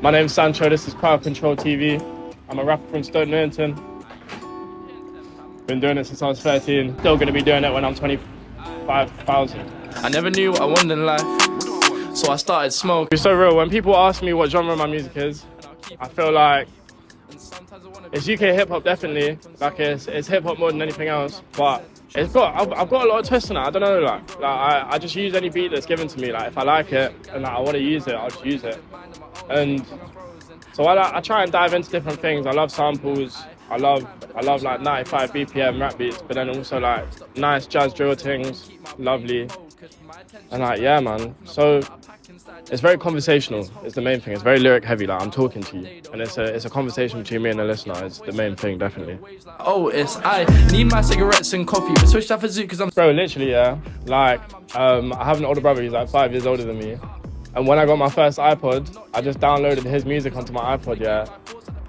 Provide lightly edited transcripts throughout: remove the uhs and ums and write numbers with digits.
My name's Sancho, this is Power Control TV. I'm a rapper from STOKE, NEWINGTON. Been doing it since I was 13. Still gonna be doing it when I'm 25,000. I never knew what I wanted in life, so I started smoking. It's so real, when people ask me what genre my music is, I feel like it's UK hip-hop definitely. Like it's hip-hop more than anything else, but I've got a lot of twists in it. I don't know, like I just use any beat that's given to me. Like if I like it and like, I want to use it, I'll just use it. And so I try and dive into different things. I love samples. I love like 95 BPM rap beats, but then also like nice jazz drill things, lovely. And like yeah, man. So it's very conversational. It's the main thing. It's very lyric heavy. Like I'm talking to you, and it's a conversation between me and the listener. It's the main thing, definitely. Oh, I need my cigarettes and coffee, but switch that for Zoo because I'm. Bro, literally, yeah. Like I have an older brother. He's like 5 years older than me. And when I got my first iPod, I just downloaded his music onto my iPod, yeah.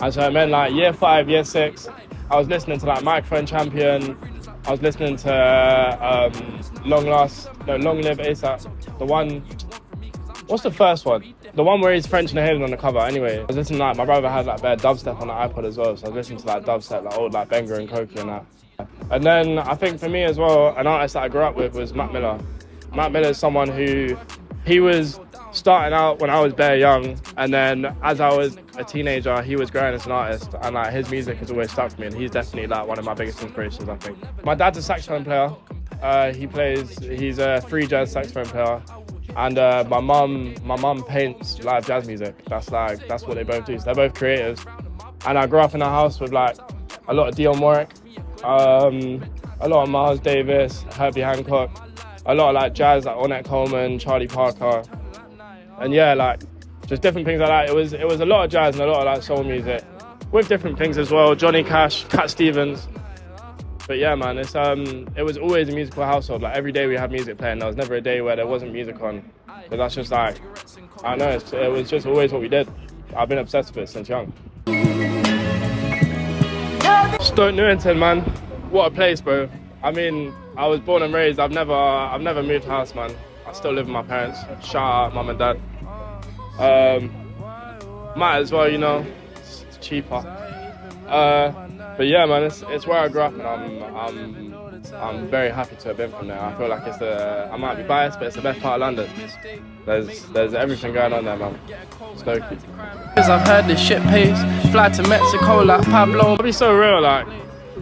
And so it meant like year 5, year 6, I was listening to like Microphone Champion. I was listening to Long Live ASAP. The one. What's the first one? The one where he's French and hidden on the cover. Anyway, I was listening to like my brother had like bad dubstep on the iPod as well, so I was listening to like dubstep, like old like Benga and Koki and that. And then I think for me as well, an artist that I grew up with was Mac Miller. Mac Miller is someone who he was starting out when I was bare young, and then as I was a teenager, he was growing as an artist, and like his music has always stuck to me, and he's definitely like one of my biggest inspirations, I think. My dad's a saxophone player. He's a free jazz saxophone player. And my mum paints live jazz music. That's what they both do. So they're both creatives. And I grew up in a house with like a lot of Dionne Warwick, a lot of Miles Davis, Herbie Hancock, a lot of like jazz like Ornette Coleman, Charlie Parker, and yeah, like just different things like that. It was a lot of jazz and a lot of like soul music, with different things as well. Johnny Cash, Cat Stevens. But yeah, man, it was always a musical household. Like every day we had music playing. There was never a day where there wasn't music on. But that's just like, I don't know, it was just always what we did. I've been obsessed with it since young. STOKE, NEWINGTON, man, what a place, bro. I mean, I was born and raised. I've never moved house, man. I still live with my parents. Shout out mum and dad. Might as well, you know, it's cheaper. But yeah, man, it's where I grew up, and I'm very happy to have been from there. I feel like I might be biased, but it's the best part of London. There's everything going on there, man. Stokey. Cause I've heard this shit pace, fly to Mexico like Pablo. It'll be so real, like,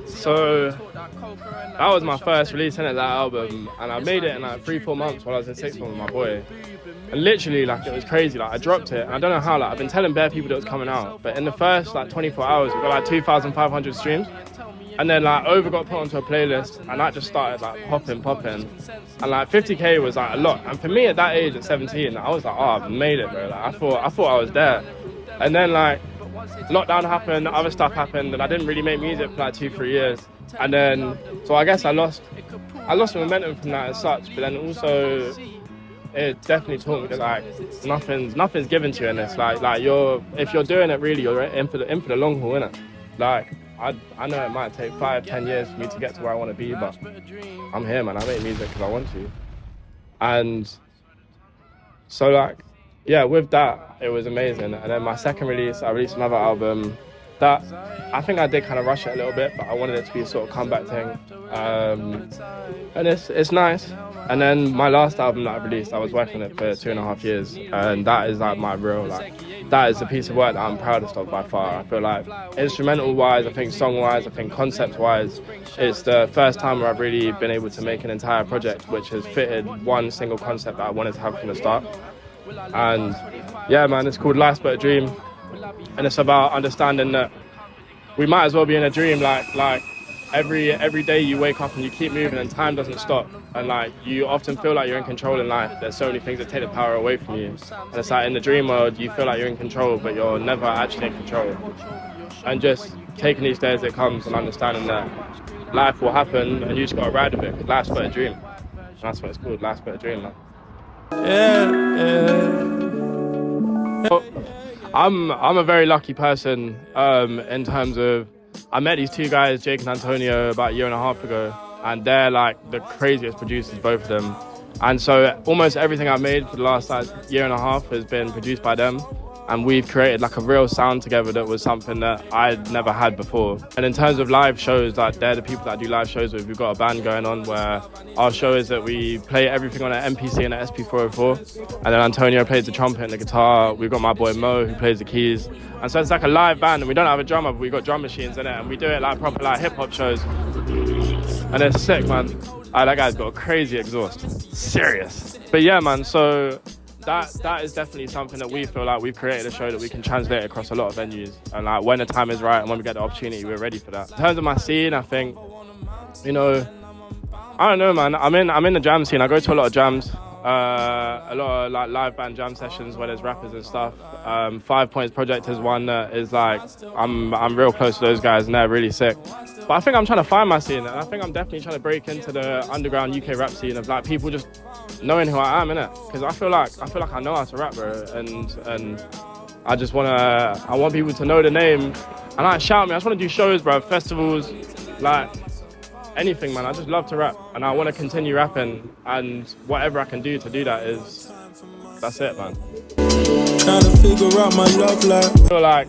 so that was my first release, innit, that album, and I made it in like 3-4 months while I was in sixth form with my boy. And literally, like, it was crazy. Like, I dropped it, and I don't know how. Like, I've been telling bare people that it was coming out, but in the first like 24 hours, we got like 2,500 streams, and then like Over got put onto a playlist, and that just started like popping, and like 50k was like a lot. And for me at that age, at 17, I was like, oh, I've made it, bro. Like, I thought I was there, and then like lockdown happened, other stuff happened, and I didn't really make music for like 2-3 years, and then so I guess I lost momentum from that as such. But then also, it definitely taught me that like nothing's given to you in this. Like if you're doing it really, you're in for the long haul, innit? Like I know it might take 5-10 years for me to get to where I want to be, but I'm here, man. I make music because I want to. And so like yeah, with that it was amazing. And then my second release, I released another album that I think I did kind of rush it a little bit, but I wanted it to be a sort of comeback thing. And it's nice. And then my last album that I released, I was working on it for 2.5 years, and that is like my real, like, that is the piece of work that I'm proudest of by far. I feel like instrumental wise, I think song wise, I think concept wise, it's the first time where I've really been able to make an entire project which has fitted one single concept that I wanted to have from the start. And yeah, man, it's called Life's But a Dream, and it's about understanding that we might as well be in a dream. Like every day you wake up and you keep moving and time doesn't stop, and like you often feel like you're in control in life. There's so many things that take the power away from you, and it's like in the dream world you feel like you're in control, but you're never actually in control. And just taking each day as it comes and understanding that life will happen and you just gotta ride with it, because life's but a dream. And that's what it's called, Life's But a Dream, man. So, I'm a very lucky person in terms of, I met these two guys, Jake and Antonio, about 1.5 years ago, and they're like the craziest producers, both of them. And so almost everything I've made for the last 1.5 years has been produced by them. and we've created like a real sound together that was something that I'd never had before. And in terms of live shows, like they're the people that I do live shows with. We've got a band going on where our show is that we play everything on an MPC and an SP404, and then Antonio plays the trumpet and the guitar. We've got my boy Mo who plays the keys, and so it's like a live band, and we don't have a drummer, but we've got drum machines in it, and we do it like proper like hip hop shows, and it's sick, man. That guy's got a crazy exhaust, serious. But yeah, man, so that is definitely something that we feel like we've created a show that we can translate across a lot of venues, and like when the time is right and when we get the opportunity, we're ready for that. In terms of my scene, I think, you know, I don't know, man. I'm in the jam scene. I go to a lot of jams, a lot of like live band jam sessions where there's rappers and stuff. 5 Points Project is one that is like I'm real close to those guys, and they're really sick. But I think I'm trying to find my scene, and I think I'm definitely trying to break into the underground UK rap scene of like people just knowing who I am, innit? Because I feel like I know how to rap, bro, and I just I want people to know the name and like shout me. I just want to do shows, bro, festivals, like anything, man. I just love to rap, and I want to continue rapping, and whatever I can do to do that that's it, man. Trying to figure out my love life.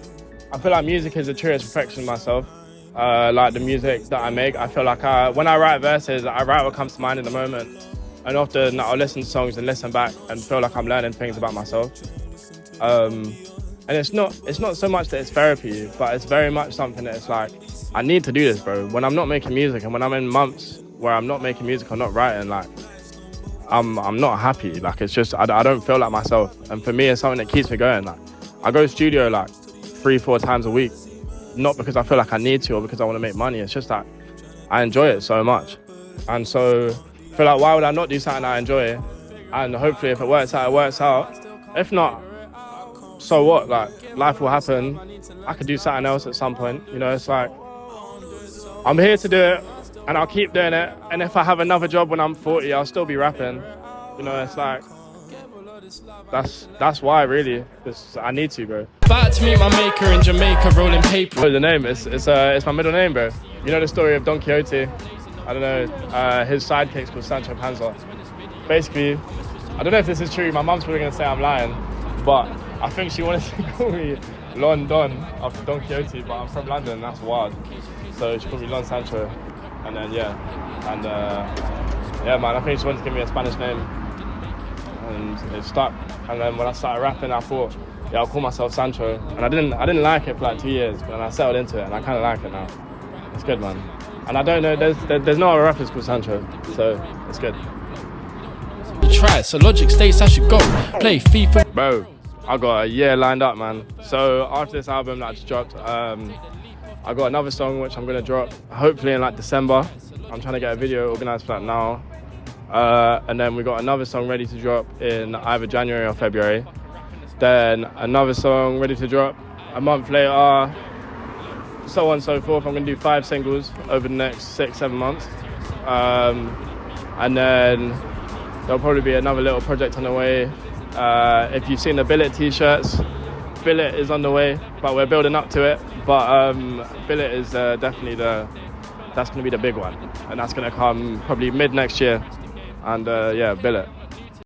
I feel like music is the truest reflection of myself. Like the music that I make, I feel like when I write verses, I write what comes to mind in the moment. And often I'll listen to songs and listen back and feel like I'm learning things about myself. And it's not so much that it's therapy, but it's very much something that it's like, I need to do this, bro. When I'm not making music, and when I'm in months where I'm not making music or not writing, like I'm not happy. Like it's just, I don't feel like myself. And for me, it's something that keeps me going. Like I go to studio like 3-4 times a week, not because I feel like I need to or because I want to make money. It's just that I enjoy it so much. And so I feel like, why would I not do something I enjoy? And hopefully if it works out, it works out. If not, so what? Like life will happen. I could do something else at some point. You know, it's like, I'm here to do it and I'll keep doing it. And if I have another job when I'm 40, I'll still be rapping. You know, it's like, that's why really, I need to, bro. About to meet my maker in Jamaica, rolling paper. The name, it's my middle name, bro. You know the story of Don Quixote? I don't know, his sidekick's called Sancho Panza. Basically, I don't know if this is true, my mum's probably gonna say I'm lying, but I think she wanted to call me Lon Don after Don Quixote, but I'm from London, and that's wild. So she called me Lon Sancho, and then yeah, man, I think she wanted to give me a Spanish name, and it stuck. And then when I started rapping, I thought, yeah, I'll call myself Sancho, and I didn't like it for like 2 years, but then I settled into it, and I kind of like it now. It's good, man. And I don't know, there's no other rappers called Sancho, so it's good. Try, so logic states I should go play FIFA. Bro, I got a year lined up, man. So after this album that I just dropped, I got another song which I'm gonna drop hopefully in like December. I'm trying to get a video organized for that now. And then we got another song ready to drop in either January or February. Then another song ready to drop a month later, so on and so forth. I'm gonna do 5 singles over the next 6-7 months. And then there'll probably be another little project on the way. If you've seen the Billet t-shirts, Billet is on the way, but we're building up to it. But Billet is definitely that's gonna be the big one. And that's gonna come probably mid next year. And yeah, Billet.